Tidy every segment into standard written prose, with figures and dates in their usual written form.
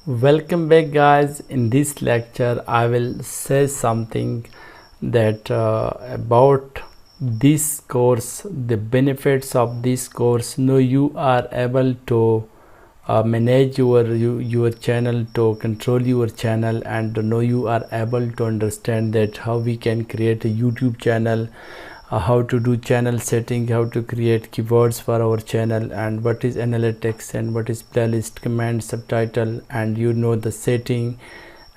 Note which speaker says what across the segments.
Speaker 1: Welcome back, guys. In this lecture I will say something that about this course, the benefits of this course. Now you are able to manage your channel, to control your channel, and now you are able to understand that how we can create a YouTube channel, how to do channel setting, how to create keywords for our channel, and what is analytics and what is playlist, command, subtitle, and the setting.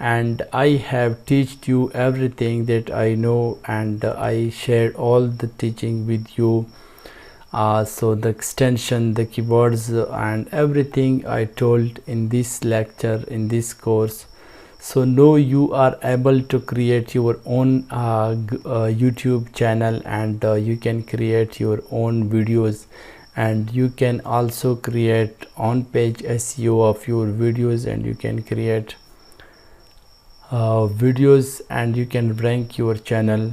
Speaker 1: And I have teached you everything that I know, and I shared all the teaching with you. So the extension, the keywords, and everything I told in this lecture, in this course. So now you are able to create your own YouTube channel, and you can create your own videos, and you can also create on page SEO of your videos, and you can create videos, and you can rank your channel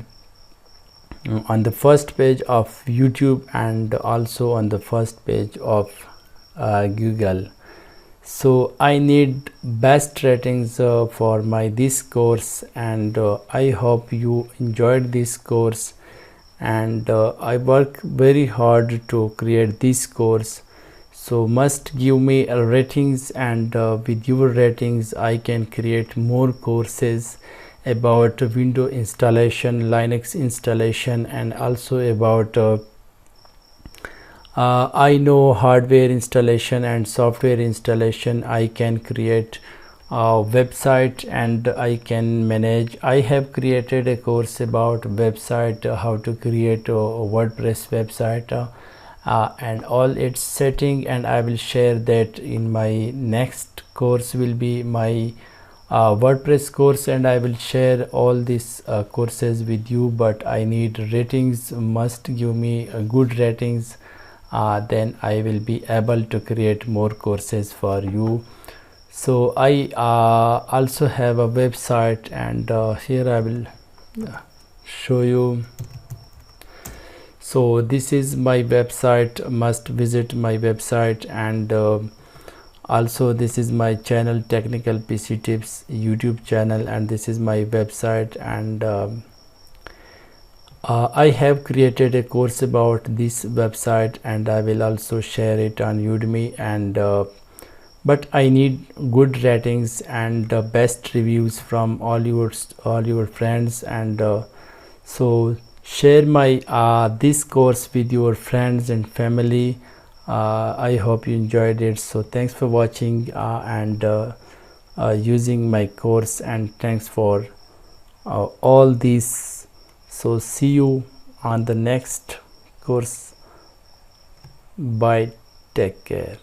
Speaker 1: on the first page of YouTube and also on the first page of Google. So I need best ratings for this course, and I hope you enjoyed this course, and I work very hard to create this course. So must give me ratings, and with your ratings I can create more courses about window installation, Linux installation, and also about I know hardware installation and software installation. I can create a website, and I can manage. I have created a course about website, how to create a WordPress website, and all its setting, and I will share that in my next course. Will be my WordPress course, and I will share all these courses with you, but I need ratings. Must give me good ratings, then I will be able to create more courses for you. So I also have a website, and here I will show you. So this is my website. Must visit my website, and also this is my channel, Technical PC Tips YouTube channel, and this is my website. And I have created a course about this website, and I will also share it on Udemy, and but I need good ratings and best reviews from all your friends, and so share my this course with your friends and family. I hope you enjoyed it. So thanks for watching and using my course, and thanks for all these. So see you on the next course. Bye, take care.